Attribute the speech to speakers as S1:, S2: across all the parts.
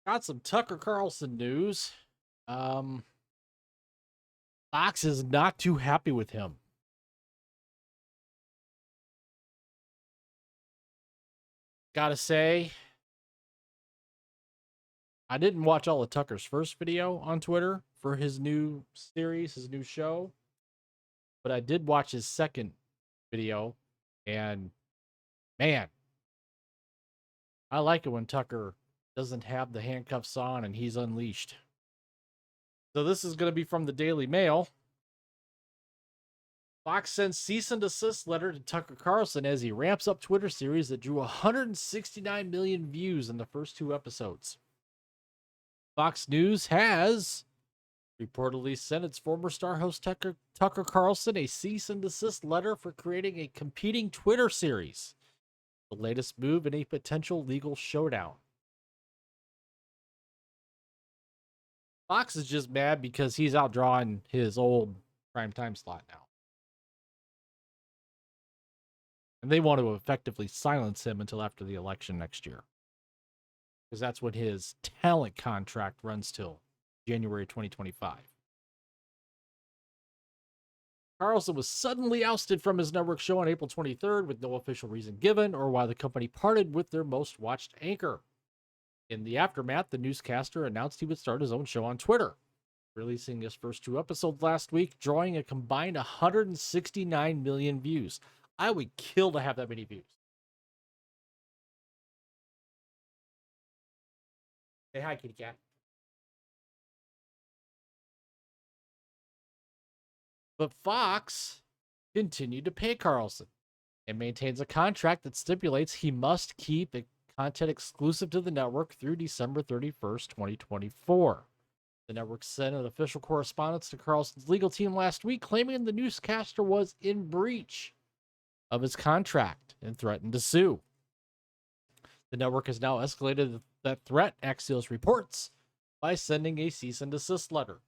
S1: Got some Tucker Carlson news. Um, Fox is not too happy with him. Gotta say, I didn't watch all of Tucker's first video on Twitter for his new series, his new show, but I did watch his second video, and man, I like it when Tucker doesn't have the handcuffs on and he's unleashed. So this is going to be from the Daily Mail. Fox sends cease and desist letter to Tucker Carlson as he ramps up Twitter series that drew 169 million views in the first two episodes. Fox News has reportedly sent its former star host Tucker Carlson a cease and desist letter for creating a competing Twitter series, the latest move in a potential legal showdown. Fox is just mad because he's outdrawing his old primetime slot now. And they want to effectively silence him until after the election next year, because that's when his talent contract runs till January 2025. Carlson was suddenly ousted from his network show on April 23rd with no official reason given or why the company parted with their most watched anchor. In the aftermath, the newscaster announced he would start his own show on Twitter, releasing his first two episodes last week, drawing a combined 169 million views. I would kill to have that many views. Say hi, kitty cat. But Fox continued to pay Carlson and maintains a contract that stipulates he must keep content exclusive to the network through December 31st, 2024. The network sent an official correspondence to Carlson's legal team last week claiming the newscaster was in breach of his contract and threatened to sue. The network has now escalated that threat, Axios reports, by sending a cease and desist letter.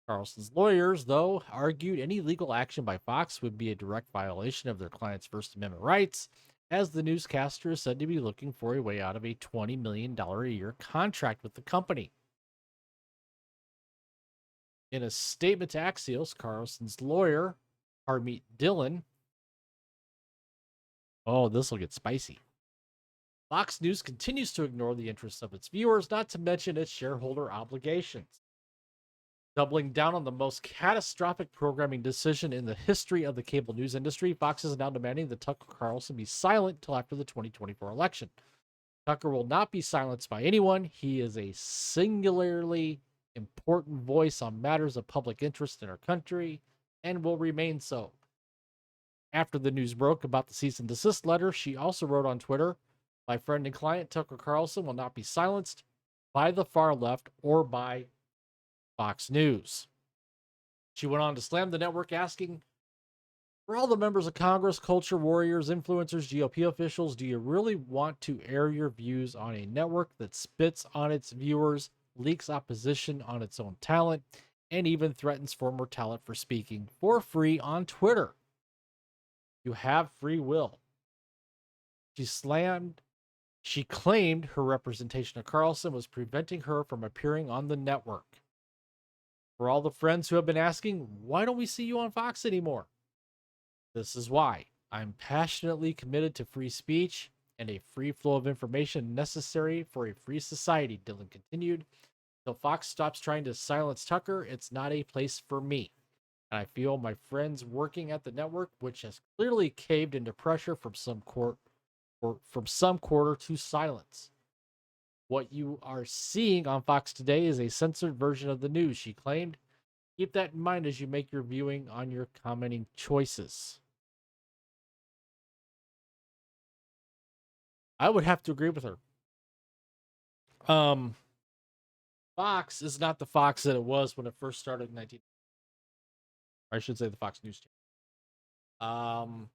S1: Carlson's lawyers, though, argued any legal action by Fox would be a direct violation of their client's First Amendment rights, as the newscaster is said to be looking for a way out of a $20 million a year contract with the company. In a statement to Axios, Carlson's lawyer, Harmeet Dillon, this will get spicy. Fox News continues to ignore the interests of its viewers, not to mention its shareholder obligations. Doubling down on the most catastrophic programming decision in the history of the cable news industry, Fox is now demanding that Tucker Carlson be silent until after the 2024 election. Tucker will not be silenced by anyone. He is a singularly important voice on matters of public interest in our country and will remain so. After the news broke about the cease and desist letter, she also wrote on Twitter, "My friend and client Tucker Carlson will not be silenced by the far left or by Fox News." She went on to slam the network, asking, "For all the members of Congress, culture warriors, influencers, GOP officials, do you really want to air your views on a network that spits on its viewers, leaks opposition on its own talent, and even threatens former talent for speaking for free on Twitter? You have free will." She claimed her representation of Carlson was preventing her from appearing on the network. For all the friends who have been asking, why don't we see you on Fox anymore? This is why. I'm passionately committed to free speech and a free flow of information necessary for a free society, Dillon continued. Until Fox stops trying to silence Tucker, it's not a place for me. And I feel my friends working at the network, which has clearly caved into pressure from some quarter to silence. What you are seeing on Fox today is a censored version of the news, she claimed. Keep that in mind as you make your viewing on your commenting choices. I would have to agree with her. Fox is not the Fox that it was when it first started in 19. I should say the Fox News channel.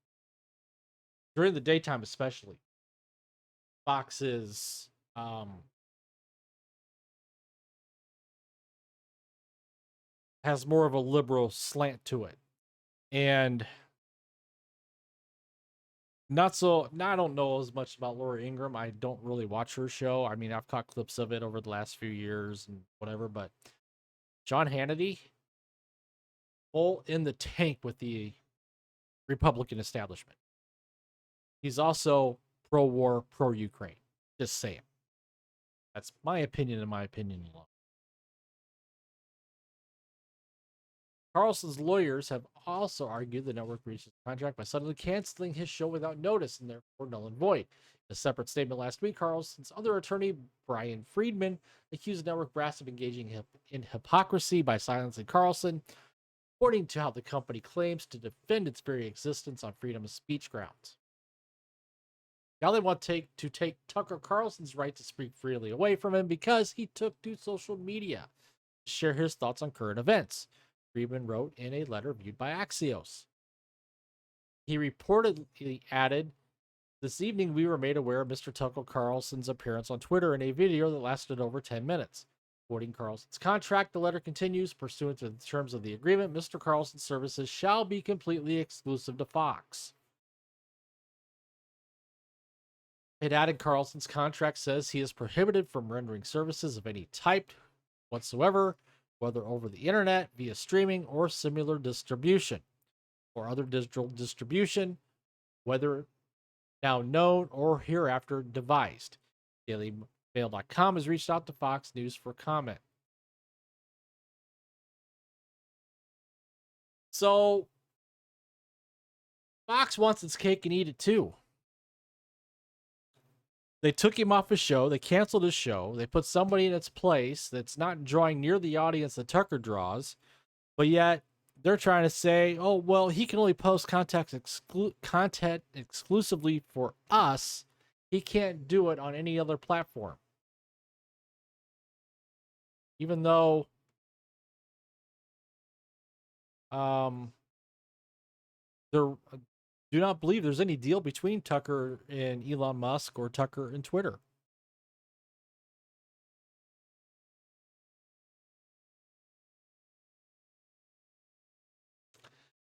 S1: During the daytime, especially, Fox is has more of a liberal slant to it, and Not so. I don't know as much about Laura Ingraham. I don't really watch her show. I mean, I've caught clips of it over the last few years and whatever. But John Hannity, full in the tank with the Republican establishment. He's also pro-war, pro-Ukraine. Just saying. That's my opinion, and my opinion alone. Carlson's lawyers have also argued the network breached his contract by suddenly canceling his show without notice and therefore null and void. In a separate statement last week, Carlson's other attorney, Brian Friedman, accused the network brass of engaging in hypocrisy by silencing Carlson, according to how the company claims to defend its very existence on freedom of speech grounds. Now they want to take Tucker Carlson's right to speak freely away from him because he took to social media to share his thoughts on current events. Friedman wrote in a letter viewed by Axios. He reportedly added, "This evening we were made aware of Mr. Tucker Carlson's appearance on Twitter in a video that lasted over 10 minutes. Quoting Carlson's contract, the letter continues, pursuant to the terms of the agreement, Mr. Carlson's services shall be completely exclusive to Fox." It added Carlson's contract says he is prohibited from rendering services of any type whatsoever, whether over the internet, via streaming, or similar distribution, or other digital distribution, whether now known or hereafter devised. DailyMail.com has reached out to Fox News for comment. So, Fox wants its cake and eat it too. They took him off his show. They canceled his show. They put somebody in its place that's not drawing near the audience that Tucker draws, but yet they're trying to say, oh, well, he can only post content exclusively for us. He can't do it on any other platform. Even though there do not believe there's any deal between Tucker and Elon Musk or Tucker and Twitter.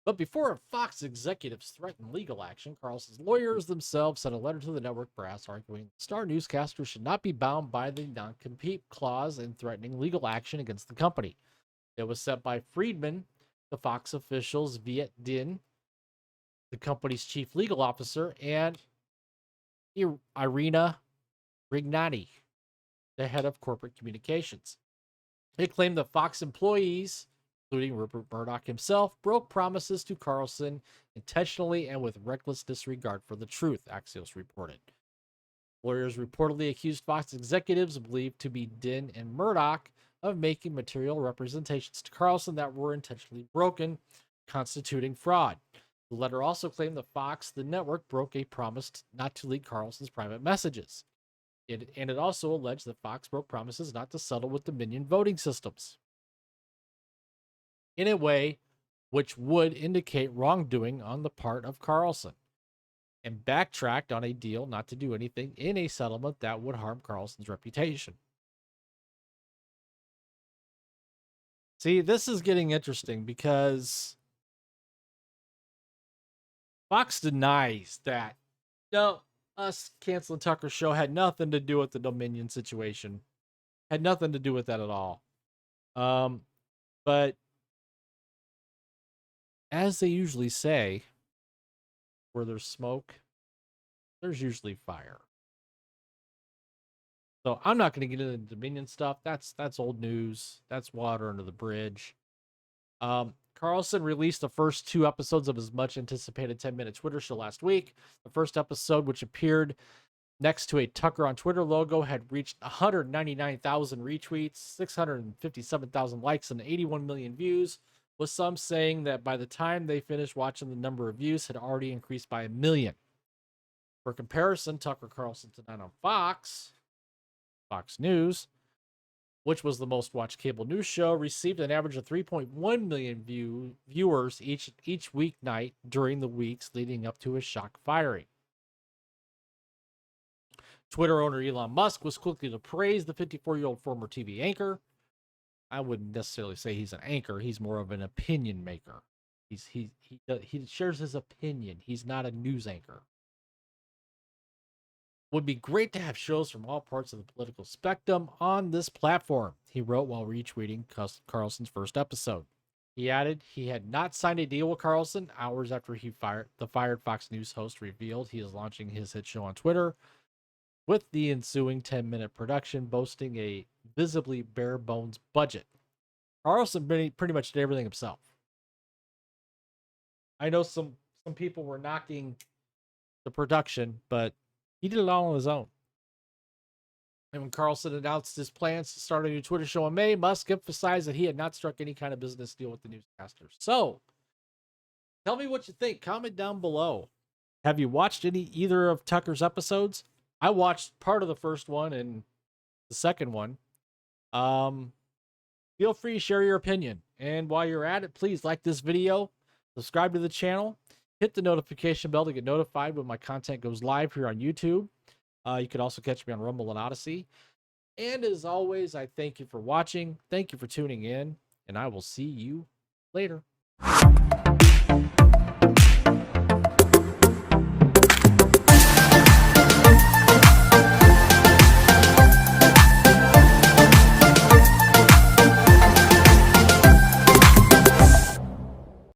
S1: But before Fox executives threatened legal action, Carlson's lawyers themselves sent a letter to the network brass arguing Star newscasters should not be bound by the non-compete clause and threatening legal action against the company. It was sent by Friedman, the Fox officials Viet Din, the company's chief legal officer, and Irina Rignati, the head of corporate communications. They claimed that Fox employees, including Rupert Murdoch himself, broke promises to Carlson intentionally and with reckless disregard for the truth, Axios reported. Lawyers reportedly accused Fox executives, believed to be Din and Murdoch, of making material representations to Carlson that were intentionally broken, constituting fraud. The letter also claimed that Fox, the network, broke a promise not to leak Carlson's private messages. And it also alleged that Fox broke promises not to settle with Dominion voting systems in a way which would indicate wrongdoing on the part of Carlson, and backtracked on a deal not to do anything in a settlement that would harm Carlson's reputation. See, this is getting interesting because Fox denies that, no, us canceling Tucker's show had nothing to do with the Dominion situation. Had nothing to do with that at all. But as they usually say, where there's smoke, there's usually fire. So I'm not going to get into the Dominion stuff. That's old news. That's water under the bridge. Carlson released the first 2 episodes of his much anticipated 10-minute Twitter show last week. The first episode, which appeared next to a Tucker on Twitter logo, had reached 199,000 retweets, 657,000 likes, and 81 million views, with some saying that by the time they finished watching, the number of views had already increased by 1 million. For comparison, Tucker Carlson tonight on Fox News, which was the most watched cable news show, received an average of 3.1 million viewers each weeknight during the weeks leading up to his shock firing. Twitter owner Elon Musk was quickly to praise the 54-year-old former TV anchor. I wouldn't necessarily say he's an anchor. He's more of an opinion maker. He shares his opinion. He's not a news anchor. Would be great to have shows from all parts of the political spectrum on this platform, he wrote while retweeting Carlson's first episode. He added he had not signed a deal with Carlson hours after the fired Fox News host revealed he is launching his hit show on Twitter, with the ensuing 10-minute production boasting a visibly bare bones budget. Carlson pretty much did everything himself. I know some people were knocking the production, but he did it all on his own. And when Carlson announced his plans to start a new Twitter show in May, Musk emphasized that he had not struck any kind of business deal with the newscasters. So, tell me what you think. Comment down below. Have you watched either of Tucker's episodes? I watched part of the first one and the second one. Feel free to share your opinion. And while you're at it, please like this video, subscribe to the channel, hit the notification bell to get notified when my content goes live here on YouTube. You could also catch me on Rumble and Odyssey. And as always, I thank you for watching. Thank you for tuning in, and I will see you later.